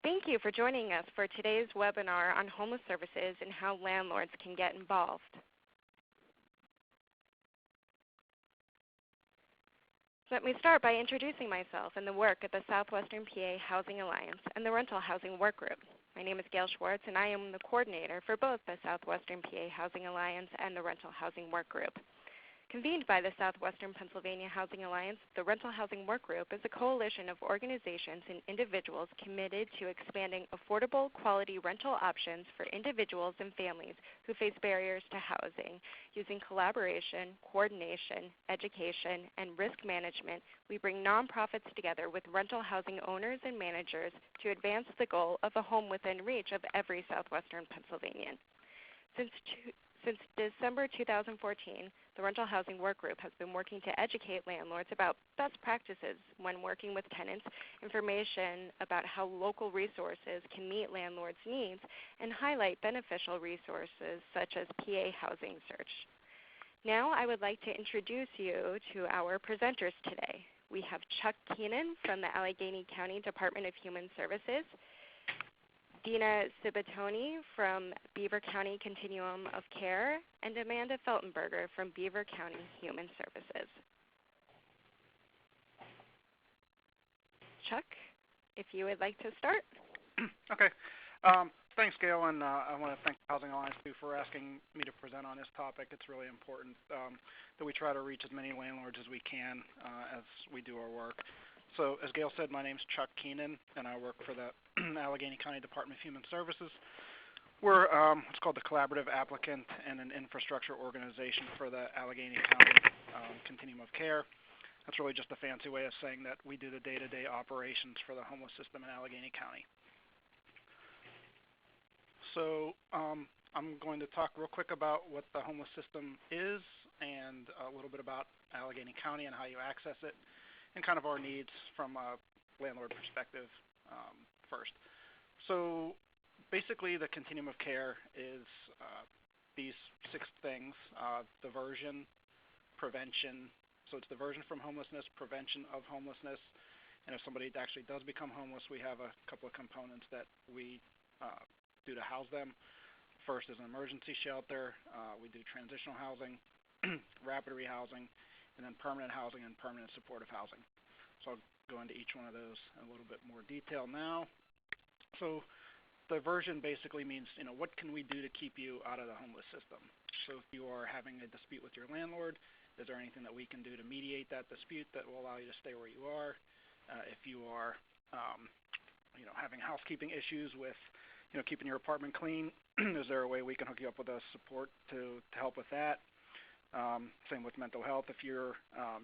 Thank you for joining us for today's webinar on homeless services and how landlords can get involved. Let me start by introducing myself and the work at the Southwestern PA Housing Alliance and the Rental Housing Work Group. My name is Gail Schwartz, and I am the coordinator for both the Southwestern PA Housing Alliance and the Rental Housing Work Group. Convened by the Southwestern Pennsylvania Housing Alliance, the Rental Housing Work Group is a coalition of organizations and individuals committed to expanding affordable, quality rental options for individuals and families who face barriers to housing. Using collaboration, coordination, education, and risk management, we bring nonprofits together with rental housing owners and managers to advance the goal of a home within reach of every Southwestern Pennsylvanian. Since December 2014, the Rental Housing Work Group has been working to educate landlords about best practices when working with tenants, information about how local resources can meet landlords' needs, and highlight beneficial resources such as PA Housing Search. Now I would like to introduce you to our presenters today. We have Chuck Keenan from the Allegheny County Department of Human Services, Dina Cibatoni from Beaver County Continuum of Care, and Amanda Feltenberger from Beaver County Human Services. Chuck, if you would like to start. Okay. Thanks, Gail, and I want to thank the Housing Alliance too for asking me to present on this topic. It's really important that we try to reach as many landlords as we can as we do our work. So as Gail said, my name's Chuck Keenan, and I work for the Allegheny County Department of Human Services. We're what's called the Collaborative Applicant and an Infrastructure Organization for the Allegheny County Continuum of Care. That's really just a fancy way of saying that we do the day-to-day operations for the homeless system in Allegheny County. So I'm going to talk real quick about what the homeless system is and a little bit about Allegheny County and how you access it, and kind of our needs from a landlord perspective first. So basically the continuum of care is these 6 things: diversion, prevention. So it's diversion from homelessness, prevention of homelessness, and if somebody actually does become homeless, we have a couple of components that we do to house them. First is an emergency shelter. We do transitional housing, rapid rehousing, and then permanent housing and permanent supportive housing. So I'll go into each one of those in a little bit more detail now. So diversion basically means, what can we do to keep you out of the homeless system? So if you are having a dispute with your landlord, is there anything that we can do to mediate that dispute that will allow you to stay where you are? If you are, having housekeeping issues with, keeping your apartment clean, is there a way we can hook you up with a support to help with that? Same with mental health. If you're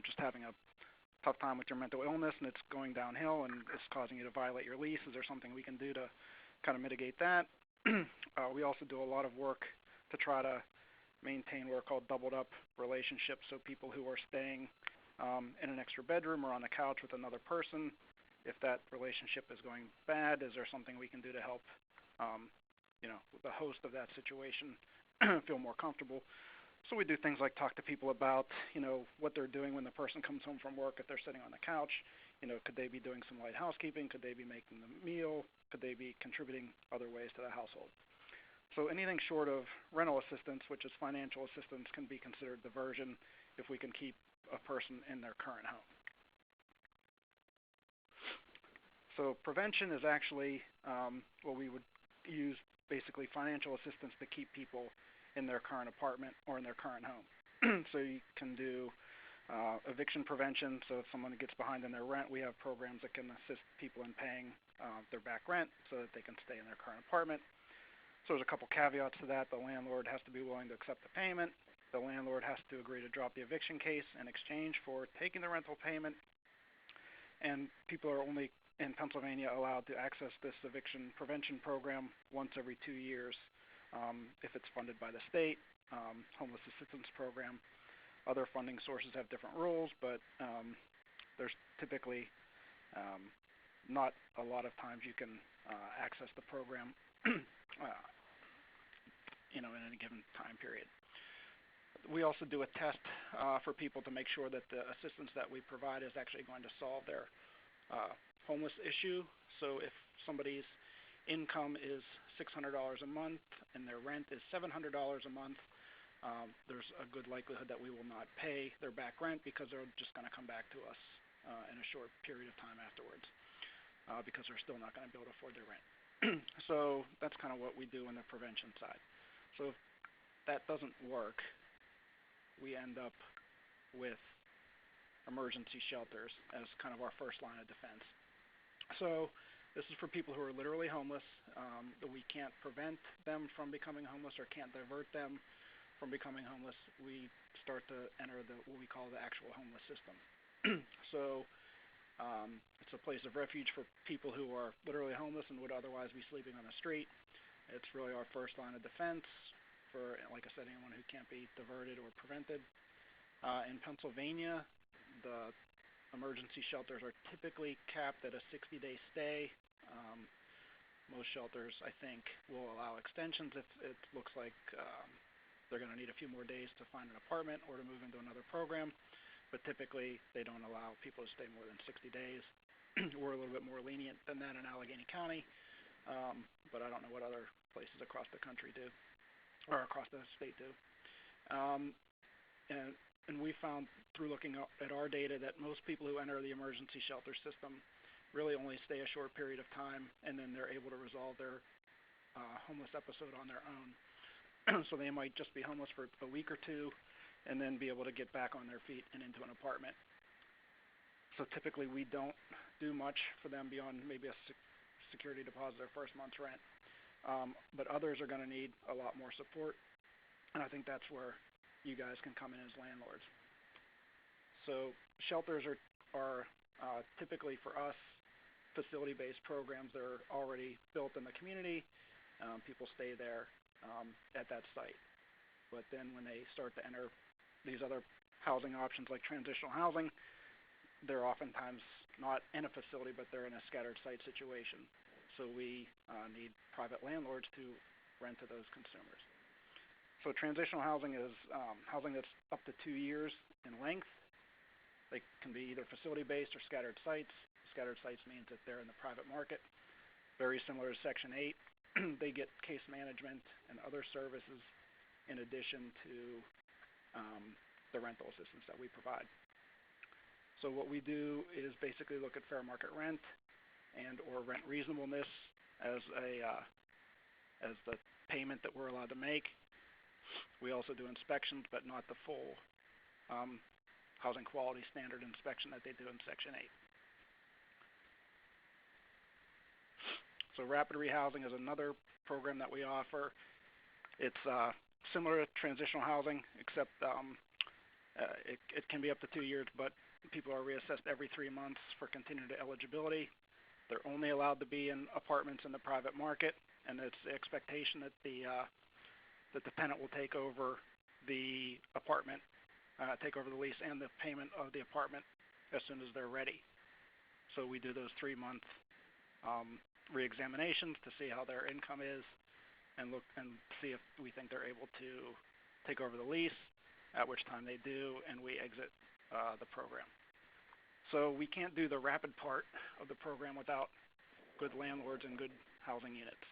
just having a tough time with your mental illness and it's going downhill and it's causing you to violate your lease, is there something we can do to kind of mitigate that? We also do a lot of work to try to maintain what are called doubled up relationships. So people who are staying in an extra bedroom or on the couch with another person, if that relationship is going bad, is there something we can do to help the host of that situation feel more comfortable? So we do things like talk to people about, what they're doing when the person comes home from work. If they're sitting on the couch, could they be doing some light housekeeping? Could they be making the meal? Could they be contributing other ways to the household? So anything short of rental assistance, which is financial assistance, can be considered diversion if we can keep a person in their current home. So prevention is actually what we would use, basically financial assistance to keep people in their current apartment or in their current home. So you can do eviction prevention. So if someone gets behind in their rent, we have programs that can assist people in paying their back rent so that they can stay in their current apartment. So there's a couple caveats to that. The landlord has to be willing to accept the payment. The landlord has to agree to drop the eviction case in exchange for taking the rental payment. And people are only in Pennsylvania allowed to access this eviction prevention program once every 2 years. If it's funded by the state, homeless assistance program. Other funding sources have different rules, but there's typically not a lot of times you can access the program in any given time period. We also do a test for people to make sure that the assistance that we provide is actually going to solve their homeless issue. So if somebody's income is $600 a month and their rent is $700 a month, there's a good likelihood that we will not pay their back rent because they're just going to come back to us in a short period of time afterwards because they're still not going to be able to afford their rent. So that's kind of what we do on the prevention side. So if that doesn't work, we end up with emergency shelters as kind of our first line of defense. So this is for people who are literally homeless. We can't prevent them from becoming homeless or can't divert them from becoming homeless. We start to enter what we call the actual homeless system. So it's a place of refuge for people who are literally homeless and would otherwise be sleeping on the street. It's really our first line of defense for, like I said, anyone who can't be diverted or prevented. In Pennsylvania, the emergency shelters are typically capped at a 60-day stay. Most shelters, I think, will allow extensions if it looks like they're going to need a few more days to find an apartment or to move into another program. But typically, they don't allow people to stay more than 60 days. We're a little bit more lenient than that in Allegheny County, but I don't know what other places across the country do, or across the state do. And we found through looking at our data that most people who enter the emergency shelter system really only stay a short period of time, and then they're able to resolve their homeless episode on their own. So they might just be homeless for a week or two, and then be able to get back on their feet and into an apartment. So typically we don't do much for them beyond maybe a security deposit or first month's rent. But others are going to need a lot more support, and I think that's where you guys can come in as landlords. So shelters are typically for us facility-based programs. They're already built in the community. People stay there at that site. But then when they start to enter these other housing options like transitional housing, they're oftentimes not in a facility, but they're in a scattered site situation. So we need private landlords to rent to those consumers. So transitional housing is housing that's up to 2 years in length. They can be either facility-based or scattered sites. Scattered sites means that they're in the private market. Very similar to Section 8. They get case management and other services in addition to the rental assistance that we provide. So what we do is basically look at fair market rent and or rent reasonableness as the payment that we're allowed to make. We also do inspections, but not the full housing quality standard inspection that they do in Section 8. So rapid rehousing is another program that we offer. It's similar to transitional housing, except it can be up to 2 years, but people are reassessed every 3 months for continued eligibility. They're only allowed to be in apartments in the private market, and it's the expectation that the tenant will take over the apartment, take over the lease and the payment of the apartment as soon as they're ready. So we do those 3-month reexaminations to see how their income is, and look and see if we think they're able to take over the lease, at which time they do, and we exit the program. So we can't do the rapid part of the program without good landlords and good housing units.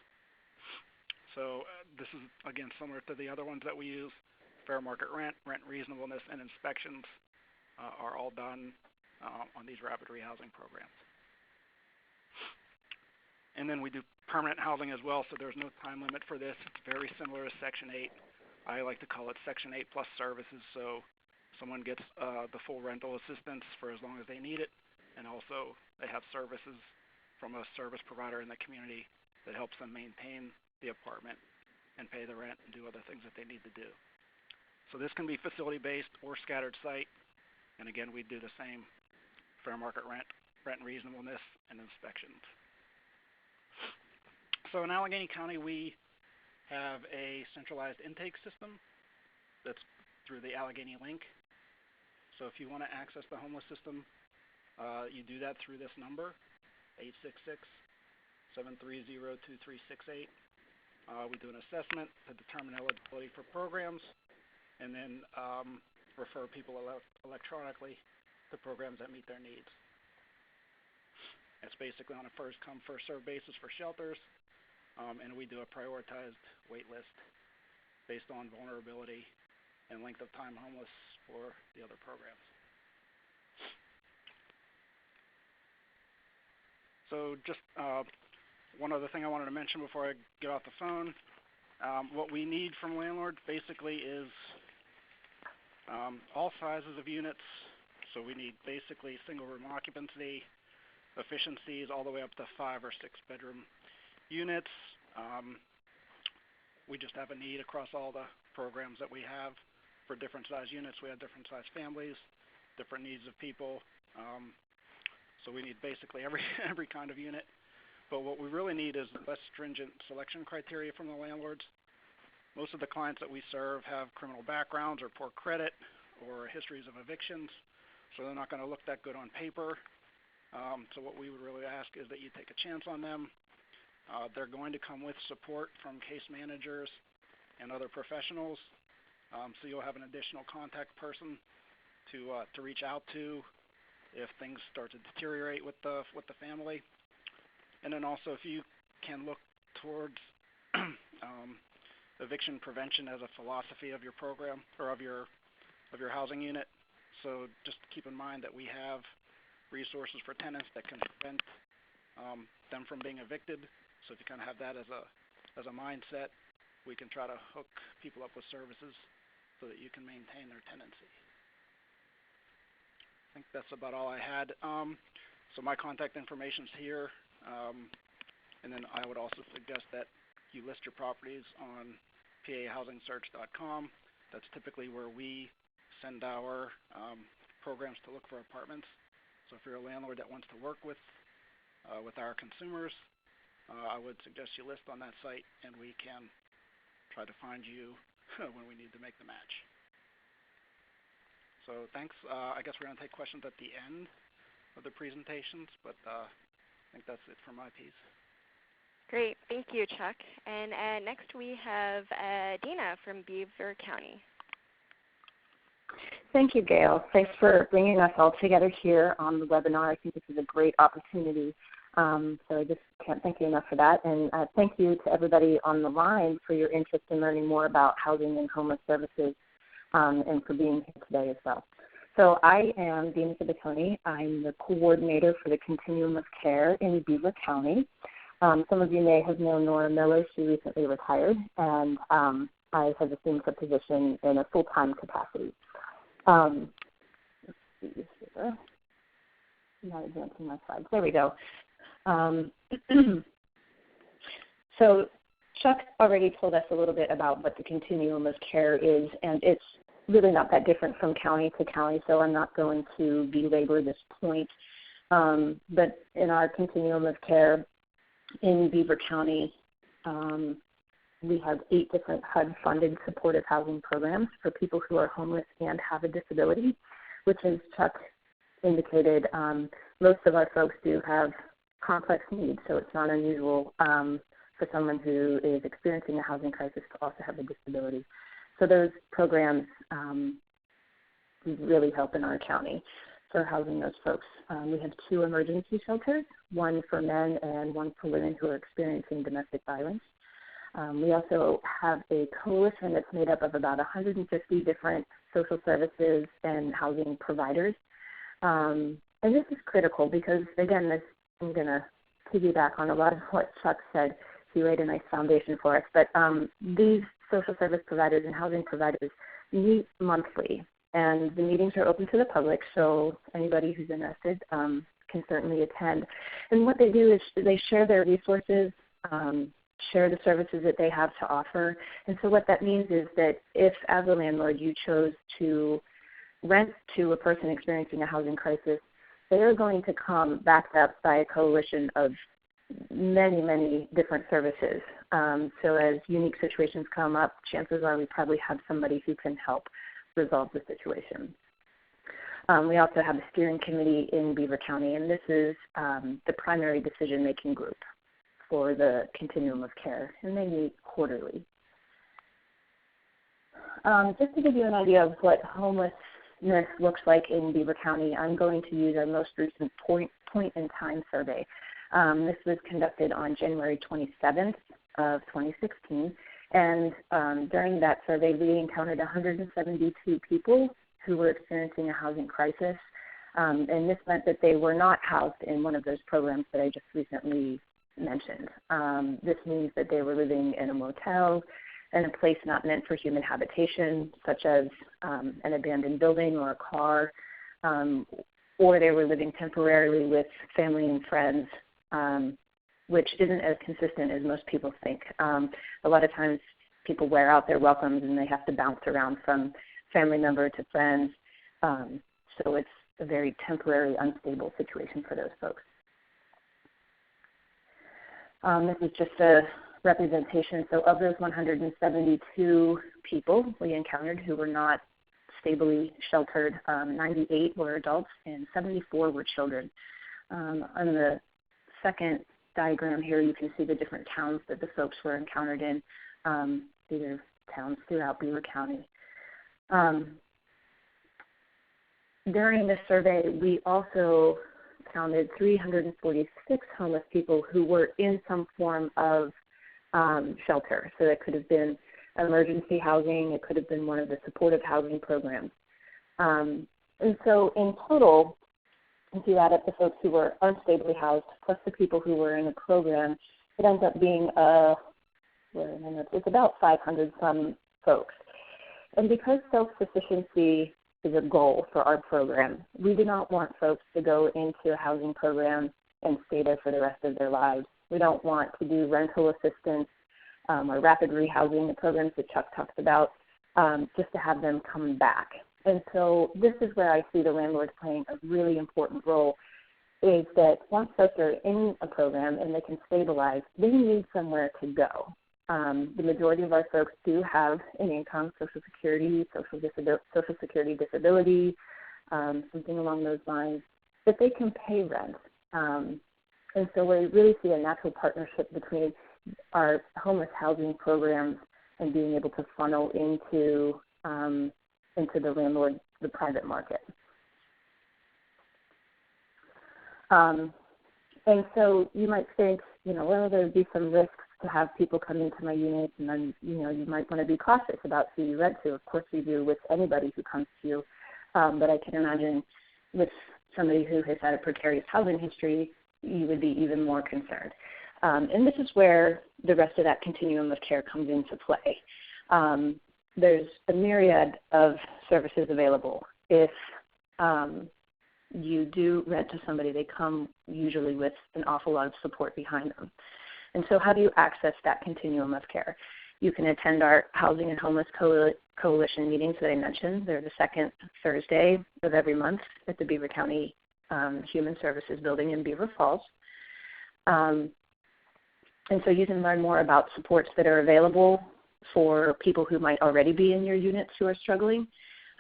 So this is, again, similar to the other ones that we use. Fair market rent, rent reasonableness, and inspections are all done on these rapid rehousing programs. And then we do permanent housing as well, so there's no time limit for this. It's very similar to Section 8. I like to call it Section 8 plus services, so someone gets the full rental assistance for as long as they need it, and also they have services from a service provider in the community that helps them maintain the apartment and pay the rent and do other things that they need to do. So this can be facility-based or scattered site, and again, we do the same fair market rent, rent reasonableness, and inspections. So in Allegheny County, we have a centralized intake system that's through the Allegheny Link. So if you want to access the homeless system, you do that through this number, 866-730-2368. We do an assessment to determine eligibility for programs, and then refer people electronically to programs that meet their needs. It's basically on a first-come, first-served basis for shelters. and we do a prioritized wait list based on vulnerability and length of time homeless for the other programs. So just one other thing I wanted to mention before I get off the phone. What we need from landlords basically is all sizes of units. So we need basically single room occupancy, efficiencies all the way up to 5 or 6 bedroom units. We just have a need across all the programs that we have for different size units. We have different size families, different needs of people. So we need basically every kind of unit. But what we really need is less stringent selection criteria from the landlords. Most of the clients that we serve have criminal backgrounds or poor credit or histories of evictions, so they're not going to look that good on paper. So what we would really ask is that you take a chance on them. They're going to come with support from case managers and other professionals, so you'll have an additional contact person to reach out to if things start to deteriorate with the family. And then also if you can look towards eviction prevention as a philosophy of your program or of your housing unit. So just keep in mind that we have resources for tenants that can prevent them from being evicted. So if you kind of have that as a mindset, we can try to hook people up with services so that you can maintain their tenancy. I think that's about all I had. So my contact information's here, and then I would also suggest that you list your properties on PAHousingSearch.com. That's typically where we send our programs to look for apartments. So if you're a landlord that wants to work with our consumers, I would suggest you list on that site, and we can try to find you when we need to make the match. So thanks. I guess we're going to take questions at the end of the presentations, but I think that's it for my piece. Great. Thank you, Chuck. And next we have Dina from Beaver County. Thank you, Gail. Thanks for bringing us all together here on the webinar. I think this is a great opportunity. So I just can't thank you enough for that. And thank you to everybody on the line for your interest in learning more about housing and homeless services, and for being here today as well. So I am Dina Sabatoni. I'm the coordinator for the Continuum of Care in Beaver County. Some of you may have known Nora Miller. She recently retired, and I have assumed her position in a full-time capacity. Let's see here. I'm not advancing my slides. There we go. So Chuck already told us a little bit about what the Continuum of Care is, and it's really not that different from county to county, so I'm not going to belabor this point. But in our Continuum of Care in Beaver County, we have 8 different HUD-funded supportive housing programs for people who are homeless and have a disability, which, as Chuck indicated, most of our folks do have complex needs, so it's not unusual for someone who is experiencing a housing crisis to also have a disability. So those programs really help in our county for housing those folks. We have 2 emergency shelters, one for men and one for women who are experiencing domestic violence. We also have a coalition that's made up of about 150 different social services and housing providers. And this is critical because, again, I'm going to piggyback on a lot of what Chuck said. He laid a nice foundation for us. But these social service providers and housing providers meet monthly, and the meetings are open to the public, so anybody who's interested can certainly attend. And what they do is they share their resources, share the services that they have to offer. And so what that means is that if, as a landlord, you chose to rent to a person experiencing a housing crisis, they are going to come backed up by a coalition of many, many different services. So as unique situations come up, chances are we probably have somebody who can help resolve the situation. We also have a steering committee in Beaver County, and this is the primary decision-making group for the Continuum of Care, and they meet quarterly. Just to give you an idea of what homelessness looks like in Beaver County, I'm going to use our most recent point in time survey. This was conducted on January 27th, of 2016. And during that survey, we encountered 172 people who were experiencing a housing crisis. And this meant that they were not housed in one of those programs that I just recently mentioned. This means that they were living in a motel, in a place not meant for human habitation, such as an abandoned building or a car, or they were living temporarily with family and friends, which isn't as consistent as most people think. A lot of times people wear out their welcomes and they have to bounce around from family member to friends. So it's a very temporary, unstable situation for those folks. This is just a representation. So of those 172 people we encountered who were not stably sheltered, 98 were adults and 74 were children. On the second diagram here, you can see the different towns that the folks were encountered in. These are towns throughout Beaver County. During this survey, we also counted 346 homeless people who were in some form of shelter. So that could have been emergency housing, it could have been one of the supportive housing programs. And so in total, if you add up the folks who were unstably housed plus the people who were in the program, it ends up being it's about 500 some folks. And because self-sufficiency is a goal for our program, we do not want folks to go into a housing program and stay there for the rest of their lives. We don't want to do rental assistance or rapid rehousing, the programs that Chuck talks about, just to have them come back. And so this is where I see the landlords playing a really important role, is that once folks are in a program and they can stabilize, they need somewhere to go. The majority of our folks do have an income, Social Security, Social Security disability, something along those lines, but they can pay rent. And so we really see a natural partnership between our homeless housing programs and being able to funnel into the landlord, the private market. And so you might think, well, there would be some risks to have people come into my units, and then, you might want to be cautious about who you rent to. Of course we do with anybody who comes to you. But I can imagine with somebody who has had a precarious housing history, you would be even more concerned. And this is where the rest of that continuum of care comes into play. There's a myriad of services available. If you do rent to somebody, they come usually with an awful lot of support behind them. And so how do you access that continuum of care? You can attend our Housing and Homeless Coalition meetings that I mentioned. They're the second Thursday of every month at the Beaver County Human Services Building in Beaver Falls. And so you can learn more about supports that are available for people who might already be in your units who are struggling.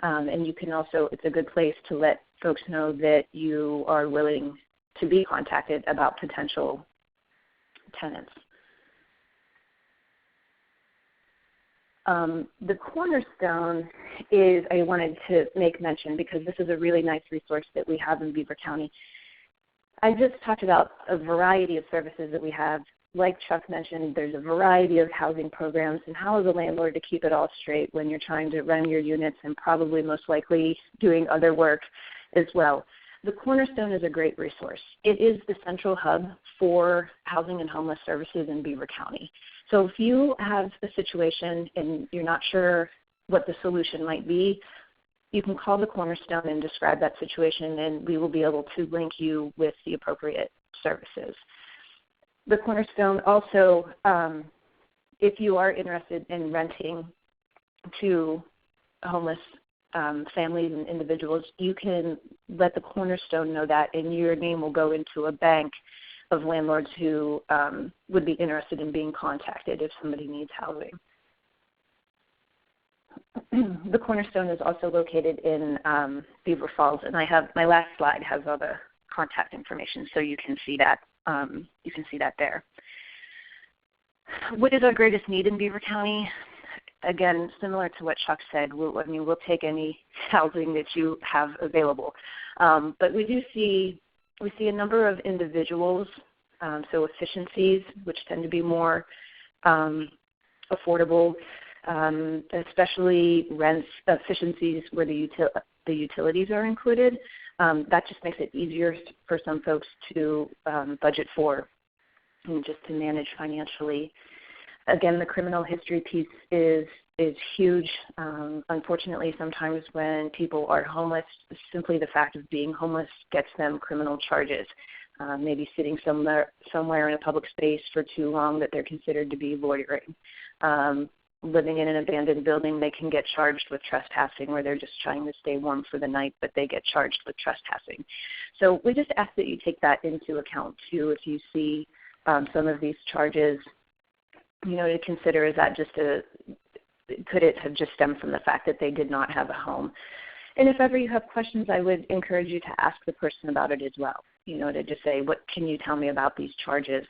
And you can also, it's a good place to let folks know that you are willing to be contacted about potential tenants. The cornerstone is, I wanted to make mention because this is a really nice resource that we have in Beaver County. I just talked about a variety of services that we have. Like Chuck mentioned, there's a variety of housing programs, and how is a landlord to keep it all straight when you're trying to run your units and probably most likely doing other work as well? The Cornerstone is a great resource. It is the central hub for housing and homeless services in Beaver County. So if you have a situation and you're not sure what the solution might be, you can call the Cornerstone and describe that situation, and we will be able to link you with the appropriate services. The Cornerstone also, if you are interested in renting to homeless families and individuals, you can let the Cornerstone know that, and your name will go into a bank of landlords who would be interested in being contacted if somebody needs housing. The Cornerstone is also located in Beaver Falls, and I have my last slide has all the contact information, so you can see that. You can see that there. What is our greatest need in Beaver County? Again, similar to what Chuck said, we'll take any housing that you have available. But we see a number of individuals, so efficiencies, which tend to be more affordable, especially rents efficiencies where the utilities are included. That just makes it easier for some folks to budget for and just to manage financially. Again, the criminal history piece is huge. Unfortunately, sometimes when people are homeless, simply the fact of being homeless gets them criminal charges. Maybe sitting somewhere in a public space for too long that they're considered to be loitering. Living in an abandoned building, they can get charged with trespassing, where they're just trying to stay warm for the night, but they get charged with trespassing. So we just ask that you take that into account too if you see some of these charges, to consider, is that could it have just stemmed from the fact that they did not have a home? And if ever you have questions, I would encourage you to ask the person about it as well, to just say, what can you tell me about these charges?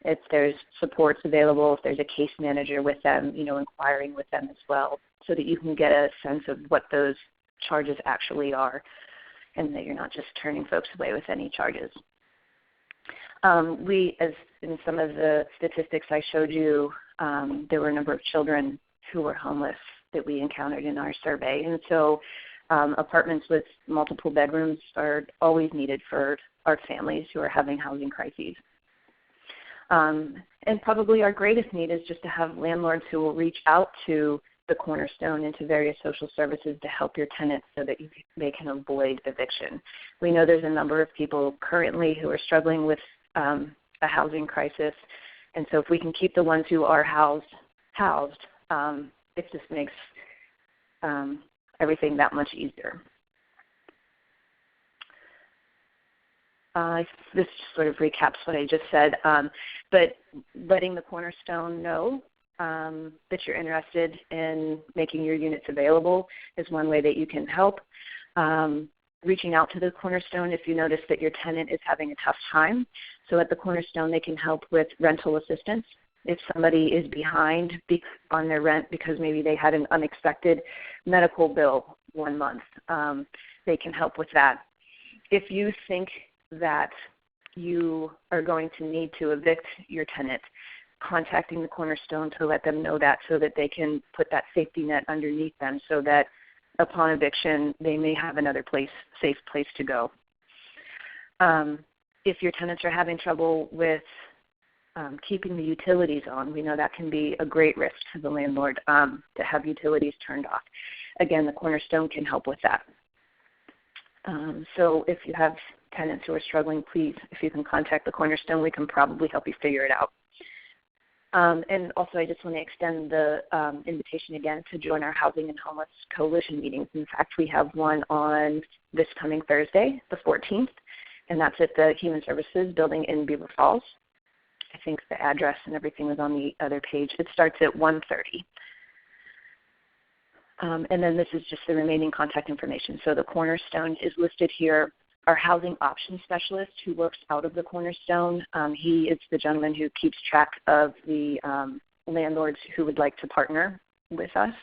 If there's supports available, if there's a case manager with them, inquiring with them as well, so that you can get a sense of what those charges actually are and that you're not just turning folks away with any charges. As in some of the statistics I showed you, there were a number of children who were homeless that we encountered in our survey. And so apartments with multiple bedrooms are always needed for our families who are having housing crises. And probably our greatest need is just to have landlords who will reach out to the Cornerstone and to various social services to help your tenants so that they can avoid eviction. We know there's a number of people currently who are struggling with a housing crisis, and so if we can keep the ones who are housed, it just makes everything that much easier. This sort of recaps what I just said, but letting the Cornerstone know that you're interested in making your units available is one way that you can help. Reaching out to the Cornerstone if you notice that your tenant is having a tough time. So at the Cornerstone, they can help with rental assistance. If somebody is behind on their rent because maybe they had an unexpected medical bill one month, they can help with that. If you think that you are going to need to evict your tenant, contacting the Cornerstone to let them know that so that they can put that safety net underneath them so that upon eviction they may have another safe place to go. If your tenants are having trouble with keeping the utilities on, we know that can be a great risk to the landlord to have utilities turned off. Again, the Cornerstone can help with that. So if you have tenants who are struggling, please, if you can contact the Cornerstone, we can probably help you figure it out. And also I just want to extend the invitation again to join our Housing and Homeless Coalition meetings. In fact, we have one on this coming Thursday, the 14th, and that's at the Human Services building in Beaver Falls. I think the address and everything was on the other page. It starts at 1:30. And then this is just the remaining contact information. So the Cornerstone is listed here. Our housing options specialist who works out of the Cornerstone, he is the gentleman who keeps track of the landlords who would like to partner with us.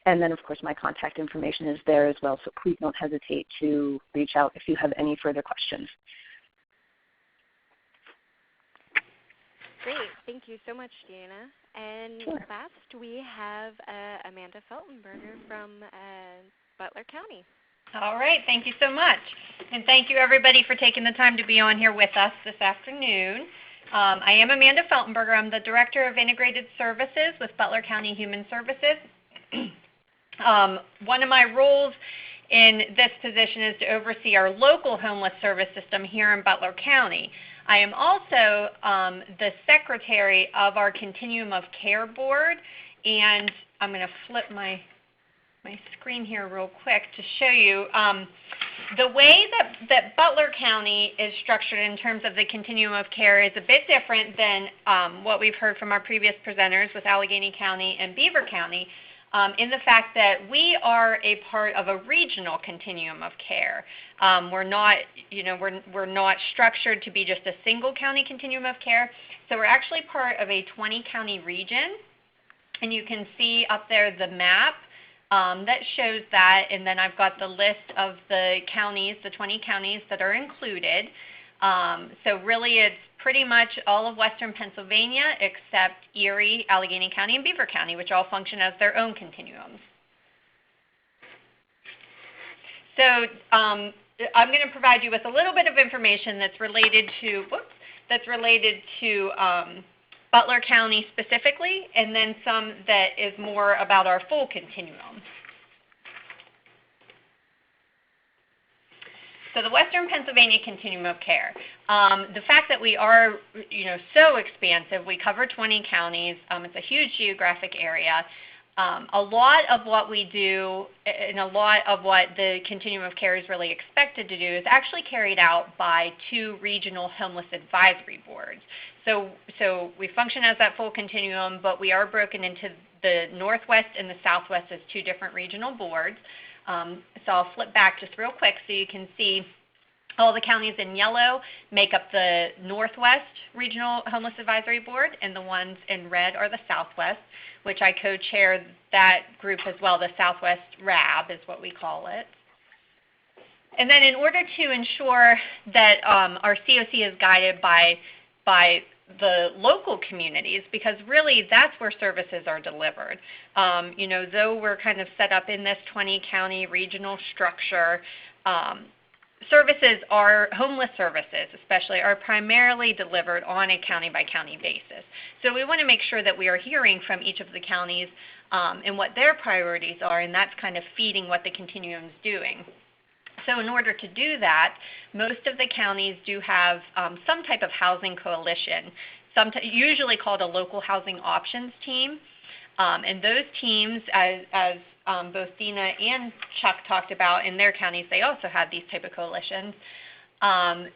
And then, of course, my contact information is there as well, so please don't hesitate to reach out if you have any further questions. Great. Thank you so much, Deanna. And Sure. last, we have Amanda Feltenberger from Butler County. All right, thank you so much. And thank you everybody for taking the time to be on here with us this afternoon. I am Amanda Feltenberger. I'm the Director of Integrated Services with Butler County Human Services. One of my roles in this position is to oversee our local homeless service system here in Butler County. I am also the Secretary of our Continuum of Care Board, and I'm going to flip my screen here real quick to show you the way that Butler County is structured in terms of the continuum of care is a bit different than what we've heard from our previous presenters with Allegheny County and Beaver County, in the fact that we are a part of a regional continuum of care. We're not, we're not structured to be just a single county continuum of care. So we're actually part of a 20-county region, and you can see up there the map. That shows that, and then I've got the list of the counties, the 20 counties that are included. So really it's pretty much all of western Pennsylvania except Erie, Allegheny County, and Beaver County, which all function as their own continuums. So I'm going to provide you with a little bit of information that's related to, Butler County specifically, and then some that is more about our full continuum. So the Western Pennsylvania Continuum of Care. The fact that we are, so expansive, we cover 20 counties. It's a huge geographic area. A lot of what we do and a lot of what the Continuum of Care is really expected to do is actually carried out by 2 regional homeless advisory boards. So we function as that full continuum, but we are broken into the Northwest and the Southwest as 2 different regional boards. So I'll flip back just real quick so you can see all the counties in yellow make up the Northwest Regional Homeless Advisory Board, and the ones in red are the Southwest, which I co-chair that group as well. The Southwest RAB is what we call it. And then in order to ensure that our COC is guided by the local communities, because really that's where services are delivered. Though we're kind of set up in this 20-county regional structure, homeless services especially, are primarily delivered on a county-by-county basis. So we want to make sure that we are hearing from each of the counties and what their priorities are, and that's kind of feeding what the continuum is doing. So in order to do that, most of the counties do have some type of housing coalition, usually called a local housing options team. And those teams, as both Dina and Chuck talked about in their counties, they also have these type of coalitions,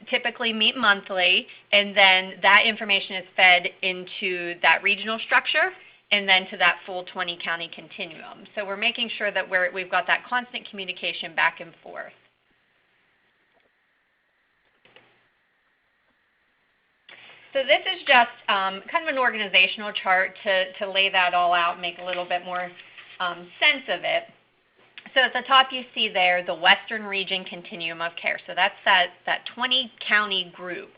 typically meet monthly, and then that information is fed into that regional structure and then to that full 20-county continuum. So we're making sure that we've got that constant communication back and forth. So this is just kind of an organizational chart to lay that all out and make a little bit more sense of it. So at the top you see there the Western Region Continuum of Care. So that's that 20-county group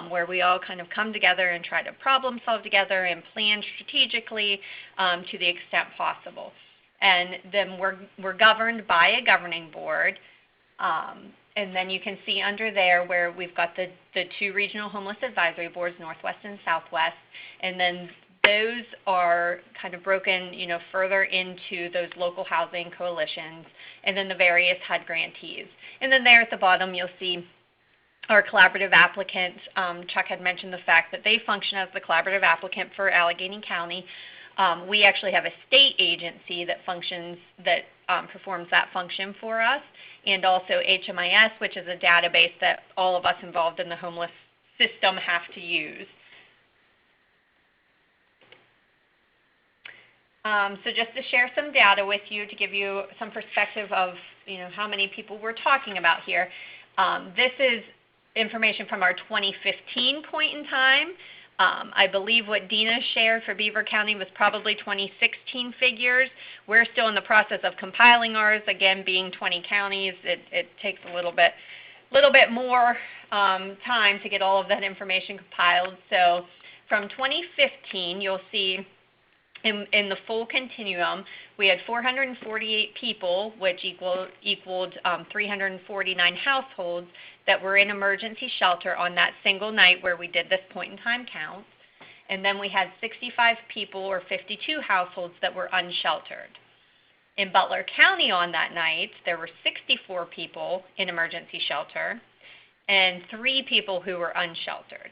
where we all kind of come together and try to problem solve together and plan strategically to the extent possible. And then we're governed by a governing board. And then you can see under there where we've got the 2 regional homeless advisory boards, Northwest and Southwest, and then those are kind of broken, further into those local housing coalitions, and then the various HUD grantees. And then there at the bottom you'll see our collaborative applicants. Chuck had mentioned the fact that they function as the collaborative applicant for Allegheny County. We actually have a state agency that performs that function for us, and also HMIS, which is a database that all of us involved in the homeless system have to use. So just to share some data with you to give you some perspective of how many people we're talking about here. This is information from our 2015 point in time. I believe what Dina shared for Beaver County was probably 2016 figures. We're still in the process of compiling ours. Again, being 20 counties, it takes a little bit more time to get all of that information compiled. So from 2015, you'll see in the full continuum, we had 448 people, which equaled 349 households that were in emergency shelter on that single night where we did this point-in-time count. And then we had 65 people, or 52 households, that were unsheltered. In Butler County on that night, there were 64 people in emergency shelter and 3 people who were unsheltered.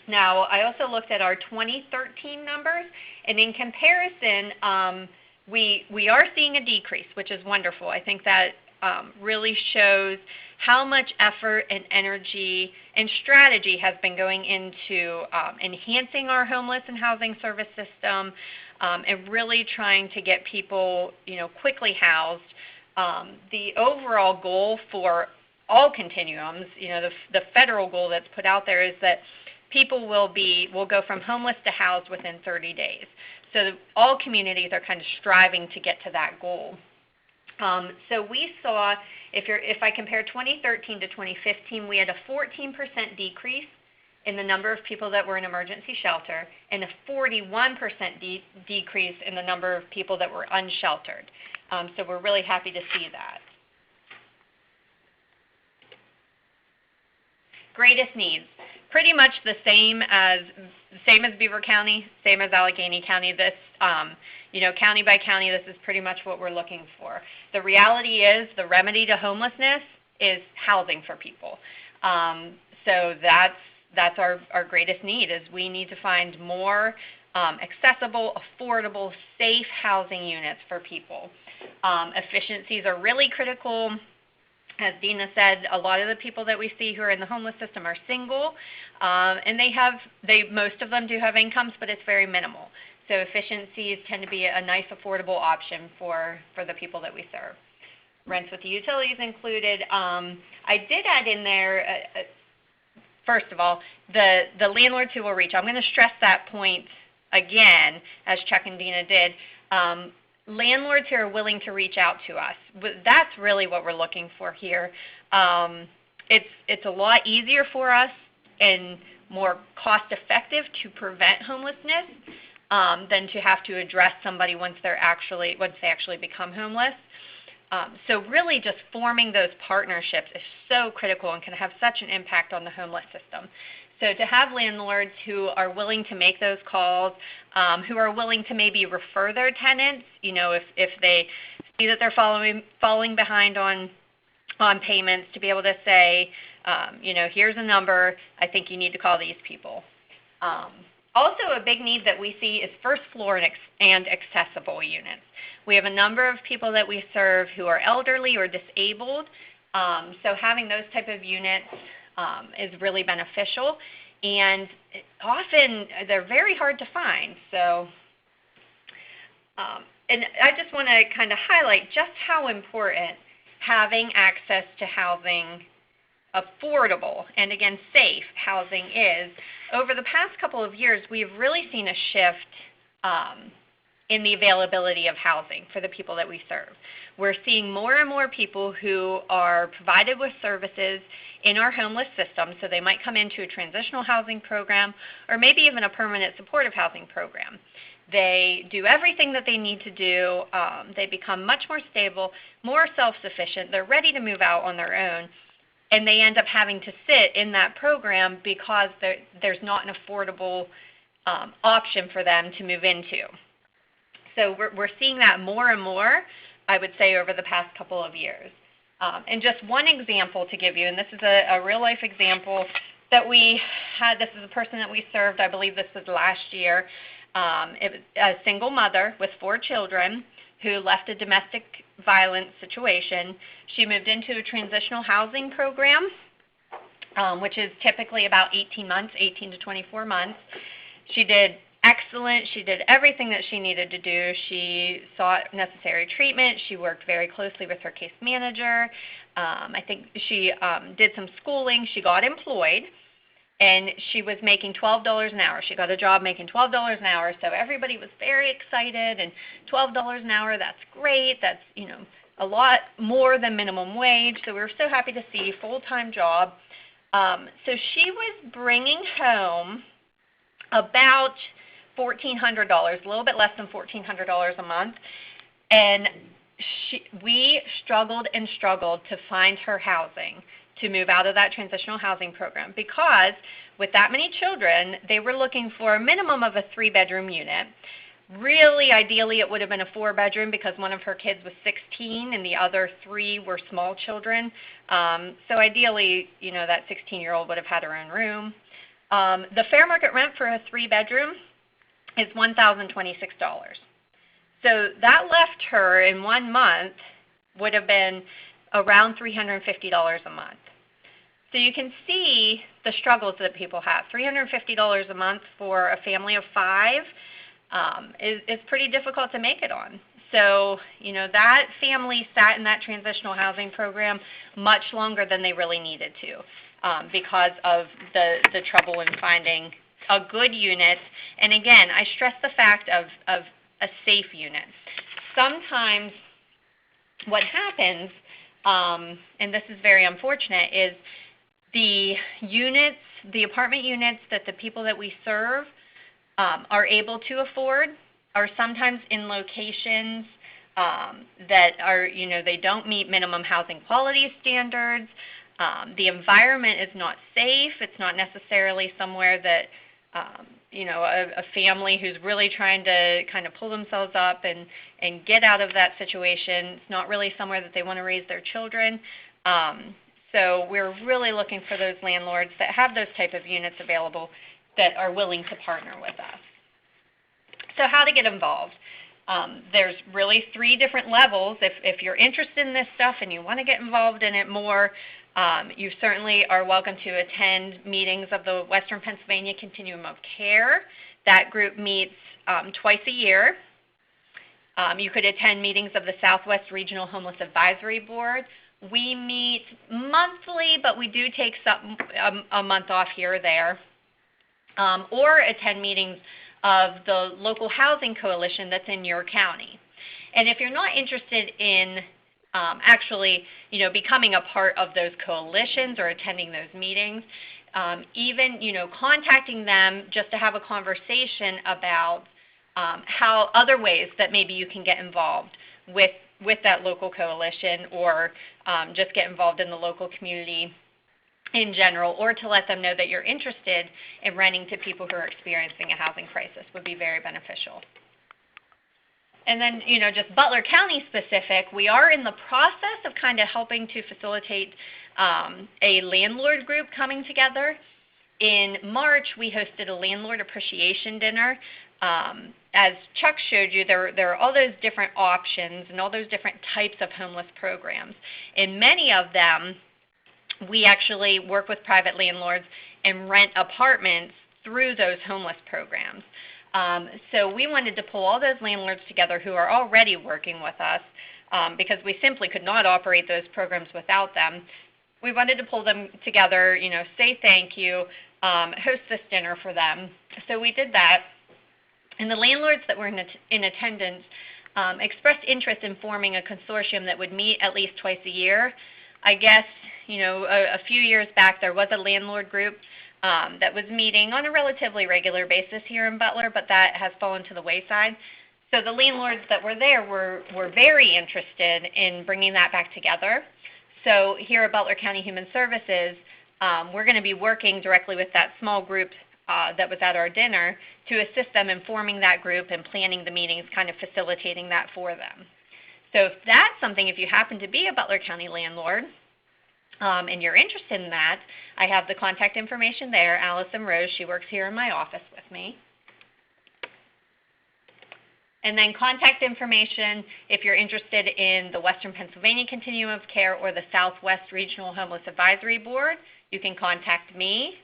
Now, I also looked at our 2013 numbers, and in comparison, we are seeing a decrease, which is wonderful. I think that really shows how much effort and energy and strategy has been going into enhancing our homeless and housing service system and really trying to get people, quickly housed. The overall goal for all continuums, the federal goal that's put out there is that people will go from homeless to housed within 30 days. So all communities are kind of striving to get to that goal. So we saw, if I compare 2013 to 2015, we had a 14% decrease in the number of people that were in emergency shelter and a 41% decrease in the number of people that were unsheltered. So we're really happy to see that. Greatest needs, pretty much the same as Beaver County, same as Allegheny County. This, county by county, this is pretty much what we're looking for. The reality is the remedy to homelessness is housing for people. So that's our greatest need, is we need to find more accessible, affordable, safe housing units for people. Efficiencies are really critical. As Dina said, a lot of the people that we see who are in the homeless system are single, and most of them do have incomes, but it's very minimal. So efficiencies tend to be a nice, affordable option for the people that we serve. Rents with the utilities included. I did add in there, first of all, the landlords who will reach. I'm going to stress that point again, as Chuck and Dina did. Landlords who are willing to reach out to us. That's really what we're looking for here. It's a lot easier for us and more cost-effective to prevent homelessness than to have to address somebody once they actually become homeless. So really just forming those partnerships is so critical and can have such an impact on the homeless system. So to have landlords who are willing to make those calls, who are willing to maybe refer their tenants, if they see that they're falling behind on payments, to be able to say, here's a number, I think you need to call these people. Also, a big need that we see is first floor and accessible units. We have a number of people that we serve who are elderly or disabled, so having those type of units is really beneficial, and often they're very hard to find. So, and I just want to kind of highlight just how important having access to housing, affordable, and again, safe housing is. Over the past couple of years, we've really seen a shift in the availability of housing for the people that we serve. We're seeing more and more people who are provided with services in our homeless system, so they might come into a transitional housing program or maybe even a permanent supportive housing program. They do everything that they need to do. They become much more stable, more self-sufficient. They're ready to move out on their own, and they end up having to sit in that program because there's not an affordable option for them to move into. So we're seeing that more and more, I would say, over the past couple of years. And just one example to give you, and this is a real-life example that we had. This is a person that we served, I believe this was last year. It was a single mother with 4 children who left a domestic violence situation. She moved into a transitional housing program, which is typically about 18 to 24 months. She did excellent. She did everything that she needed to do. She sought necessary treatment. She worked very closely with her case manager. I think she did some schooling. She got employed, and she was making $12 an hour. She got a job making $12 an hour, so everybody was very excited, and $12 an hour, that's great. That's, a lot more than minimum wage, so we were so happy to see a full-time job. So she was bringing home about $1,400, a little bit less than $1,400 a month, and we struggled and struggled to find her housing to move out of that transitional housing program, because with that many children, they were looking for a minimum of a 3-bedroom unit. Really, ideally, it would have been a 4-bedroom because one of her kids was 16 and the other 3 were small children. So ideally, that 16-year-old would have had her own room. The fair market rent for a 3-bedroom is $1,026. So that left her in 1 month would have been around $350 a month. So you can see the struggles that people have. $350 a month for a family of 5 is pretty difficult to make it on. So, that family sat in that transitional housing program much longer than they really needed to because of the trouble in finding a good unit. And again, I stress the fact of a safe unit. Sometimes what happens, and this is very unfortunate, is the units the apartment units that the people that we serve are able to afford are sometimes in locations that are, they don't meet minimum housing quality standards. The environment is not safe. It's not necessarily somewhere that, a family who's really trying to kind of pull themselves up and get out of that situation. It's not really somewhere that they want to raise their children. So we're really looking for those landlords that have those type of units available that are willing to partner with us. So how to get involved? There's really 3 different levels. If you're interested in this stuff and you want to get involved in it more, you certainly are welcome to attend meetings of the Western Pennsylvania Continuum of Care. That group meets twice a year. You could attend meetings of the Southwest Regional Homeless Advisory Board. We meet monthly, but we do take a month off here or there. Or attend meetings of the local housing coalition that's in your county. And if you're not interested in actually, becoming a part of those coalitions or attending those meetings, even, contacting them just to have a conversation about how other ways that maybe you can get involved with that local coalition, or just get involved in the local community in general, or to let them know that you're interested in renting to people who are experiencing a housing crisis would be very beneficial. And then, just Butler County specific, we are in the process of kind of helping to facilitate a landlord group coming together. In March, we hosted a landlord appreciation dinner. As Chuck showed you, there are all those different options and all those different types of homeless programs. In many of them, we actually work with private landlords and rent apartments through those homeless programs. So we wanted to pull all those landlords together who are already working with us, because we simply could not operate those programs without them. We wanted to pull them together, say thank you, host this dinner for them. So we did that. And the landlords that were in attendance expressed interest in forming a consortium that would meet at least twice a year. I guess, a few years back there was a landlord group that was meeting on a relatively regular basis here in Butler, but that has fallen to the wayside. So the landlords that were there were very interested in bringing that back together. So here at Butler County Human Services, we're going to be working directly with that small group that was at our dinner to assist them in forming that group and planning the meetings, kind of facilitating that for them. So if that's something, if you happen to be a Butler County landlord, and you're interested in that, I have the contact information there. Allison Rose, she works here in my office with me. And then contact information, if you're interested in the Western Pennsylvania Continuum of Care or the Southwest Regional Homeless Advisory Board, you can contact me.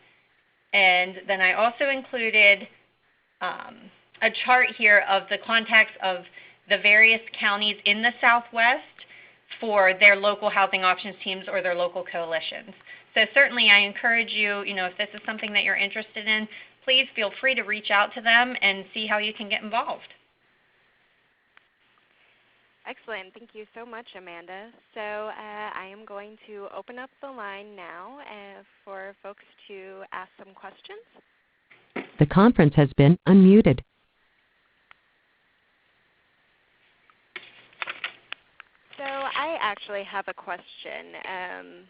And then I also included a chart here of the contacts of the various counties in the Southwest for their local housing options teams or their local coalitions. So certainly I encourage you, if this is something that you're interested in, please feel free to reach out to them and see how you can get involved. Excellent. Thank you so much, Amanda. So I am going to open up the line now for folks to ask some questions. The conference has been unmuted. So I actually have a question.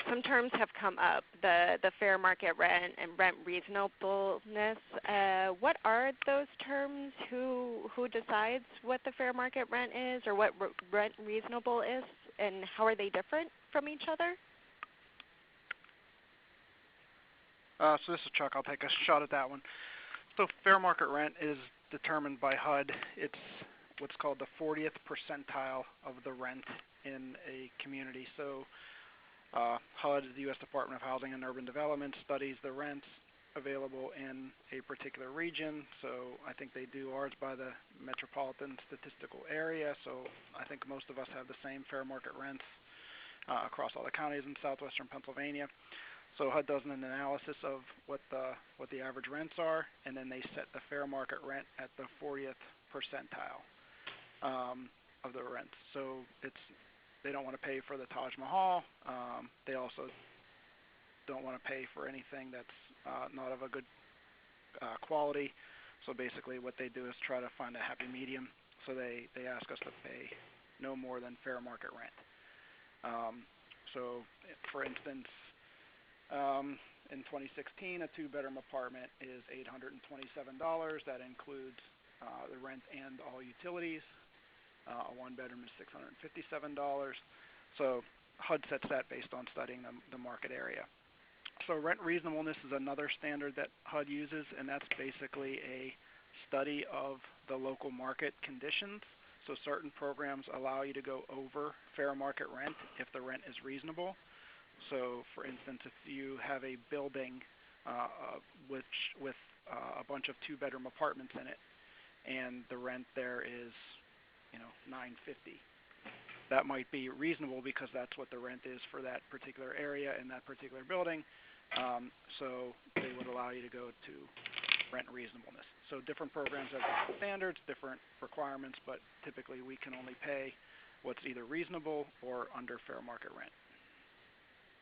Some terms have come up, the fair market rent and rent reasonableness. What are those terms? Who decides what the fair market rent is or what rent reasonable is, and how are they different from each other? So this is Chuck. I'll take a shot at that one. So fair market rent is determined by HUD. It's what's called the 40th percentile of the rent in a community. So HUD, the U.S. Department of Housing and Urban Development, studies the rents available in a particular region. So I think they do ours by the metropolitan statistical area. So I think most of us have the same fair market rents across all the counties in southwestern Pennsylvania. So HUD does an analysis of what the average rents are, and then they set the fair market rent at the 40th percentile of the rent. So they don't want to pay for the Taj Mahal. They also don't want to pay for anything that's not of a good quality. So basically what they do is try to find a happy medium. So they ask us to pay no more than fair market rent. So for instance, in 2016, a two-bedroom apartment is $827. That includes the rent and all utilities. A one-bedroom is $657. So HUD sets that based on studying the market area. So rent reasonableness is another standard that HUD uses, and that's basically a study of the local market conditions. So certain programs allow you to go over fair market rent if the rent is reasonable. So for instance, if you have a building with a bunch of two-bedroom apartments in it, and the rent there is, $950, that might be reasonable because that's what the rent is for that particular area in that particular building. So they would allow you to go to rent reasonableness. So different programs have different standards, different requirements, but typically we can only pay what's either reasonable or under fair market rent.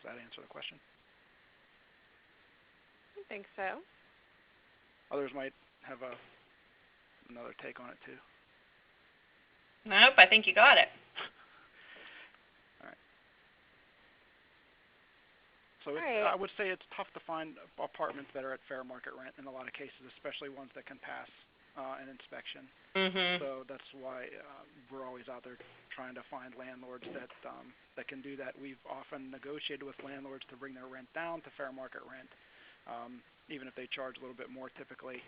Does that answer the question? I think so. Others might have another take on it too. Nope, I think you got it. All right. So I would say it's tough to find apartments that are at fair market rent in a lot of cases, especially ones that can pass an inspection. Mm-hmm. So that's why we're always out there trying to find landlords that can do that. We've often negotiated with landlords to bring their rent down to fair market rent, even if they charge a little bit more typically,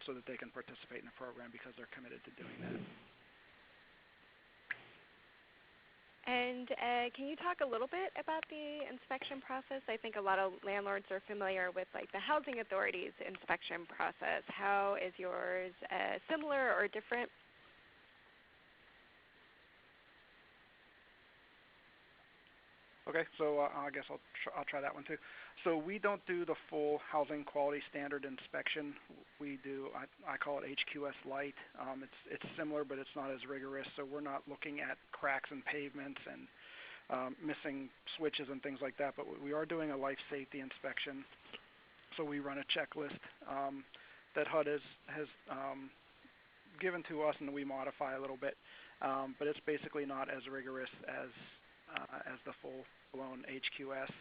so that they can participate in the program because they're committed to doing that. And can you talk a little bit about the inspection process? I think a lot of landlords are familiar with the Housing Authority's inspection process. How is yours similar or different? Okay, so I guess I'll try that one too. So we don't do the full housing quality standard inspection. We do, I call it HQS Light. It's similar, but it's not as rigorous. So we're not looking at cracks in pavements and missing switches and things like that. But we are doing a life safety inspection. So we run a checklist that HUD has given to us, and we modify a little bit. But it's basically not as rigorous as the full-blown HQS.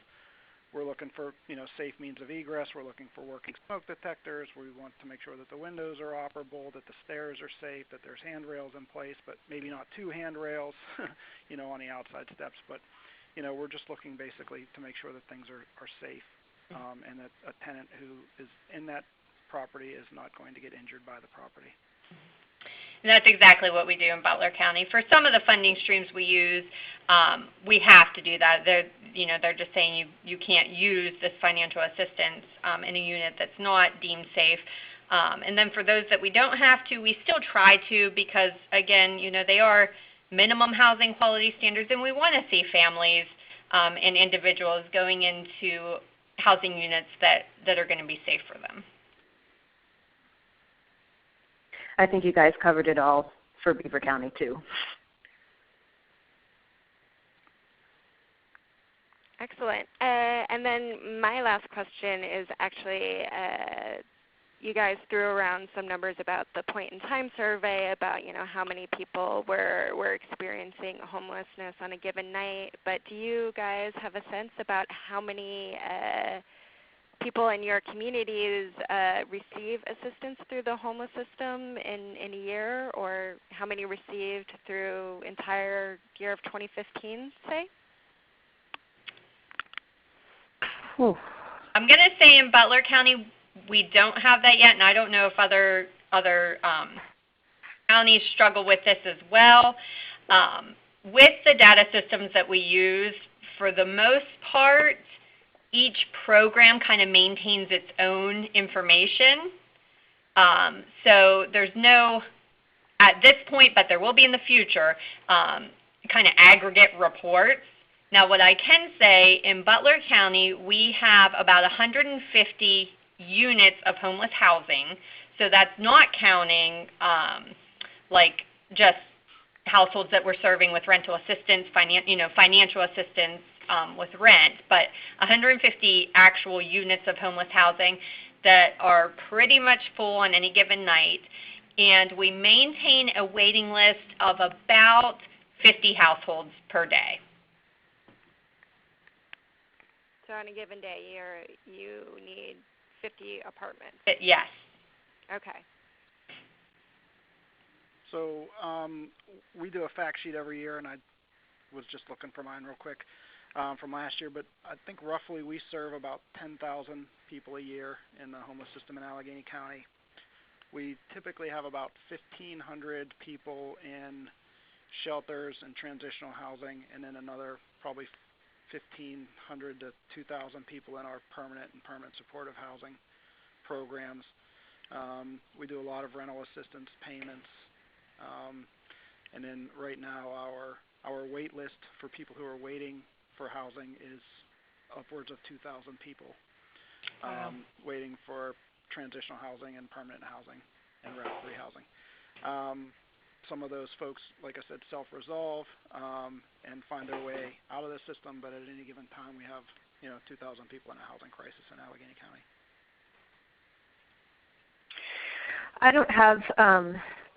We're looking for safe means of egress. We're looking for working smoke detectors. We want to make sure that the windows are operable, that the stairs are safe, that there's handrails in place, but maybe not two handrails, on the outside steps. But we're just looking basically to make sure that things are safe, and that a tenant who is in that property is not going to get injured by the property. And that's exactly what we do in Butler County. For some of the funding streams we use, we have to do that. They're just saying you can't use this financial assistance in a unit that's not deemed safe. And then for those that we don't have to, we still try to because, again, they are minimum housing quality standards, and we want to see families and individuals going into housing units that are going to be safe for them. I think you guys covered it all for Beaver County too. Excellent. And then my last question is actually, you guys threw around some numbers about the point-in-time survey about how many people were experiencing homelessness on a given night. But do you guys have a sense about how many people in your communities receive assistance through the homeless system in a year, or how many received through entire year of 2015, say? Ooh. I'm going to say in Butler County we don't have that yet, and I don't know if other counties struggle with this as well. With the data systems that we use, for the most part, each program kind of maintains its own information. So there's no, at this point, but there will be in the future, kind of aggregate reports. Now what I can say, in Butler County, we have about 150 units of homeless housing. So that's not counting just households that we're serving with rental assistance, financial assistance, with rent, but 150 actual units of homeless housing that are pretty much full on any given night. And we maintain a waiting list of about 50 households per day. So on a given day, you need 50 apartments? Yes. Okay. So we do a fact sheet every year, and I was just looking for mine real quick from last year, but I think roughly we serve about 10,000 people a year in the homeless system in Allegheny County. We typically have about 1,500 people in shelters and transitional housing, and then another probably 1,500 to 2,000 people in our permanent and permanent supportive housing programs. We do a lot of rental assistance payments, and then right now our wait list for people who are waiting for housing is upwards of 2,000 people. Wow. Waiting for transitional housing and permanent housing and rent-free housing. Some of those folks, like I said, self-resolve and find their way out of the system, but at any given time we have 2,000 people in a housing crisis in Allegheny County. I don't have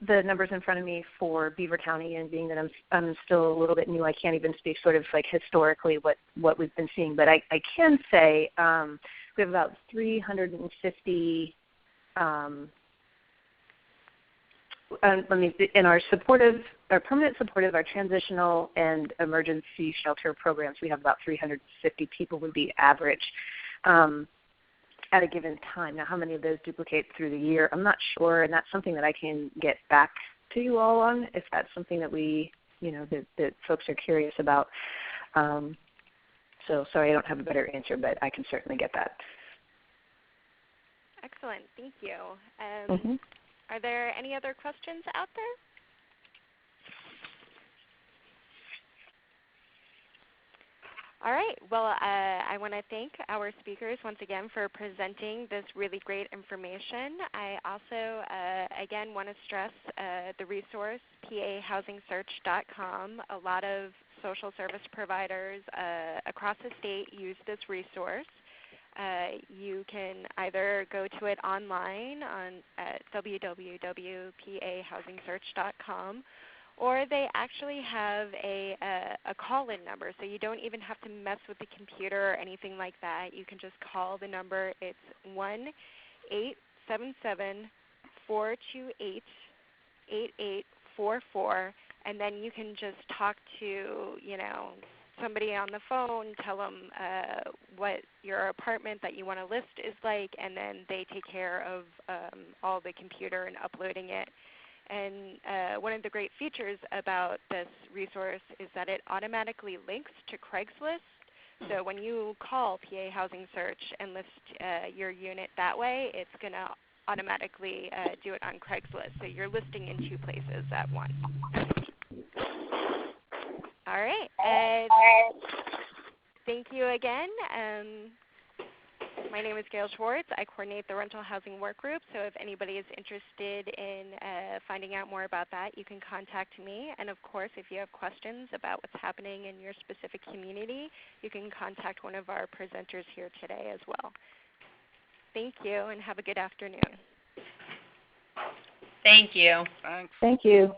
the numbers in front of me for Beaver County, and being that I'm still a little bit new, I can't even speak sort of like historically what we've been seeing. But I can say we have about 350 in our permanent supportive, our transitional and emergency shelter programs. We have about 350 people would be average at a given time. Now, how many of those duplicate through the year, I'm not sure, and that's something that I can get back to you all on if that's something that that folks are curious about. So sorry, I don't have a better answer, but I can certainly get that. Excellent. Thank you. Mm-hmm. Are there any other questions out there? All right. Well, I want to thank our speakers once again for presenting this really great information. I also, again, want to stress the resource, pahousingsearch.com. A lot of social service providers across the state use this resource. You can either go to it online at www.pahousingsearch.com, or they actually have a call-in number, so you don't even have to mess with the computer or anything like that. You can just call the number. It's 1-877-428-8844, and then you can just talk to, somebody on the phone, tell them what your apartment that you want to list is like, and then they take care of all the computer and uploading it. And one of the great features about this resource is that it automatically links to Craigslist. So when you call PA Housing Search and list your unit that way, it's going to automatically do it on Craigslist. So you're listing in two places at once. All right. Thank you again. My name is Gail Schwartz. I coordinate the Rental Housing Work Group, so if anybody is interested in finding out more about that, you can contact me. And of course, if you have questions about what's happening in your specific community, you can contact one of our presenters here today as well. Thank you, and have a good afternoon. Thank you. Thanks. Thank you.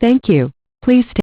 Thank you. Please stay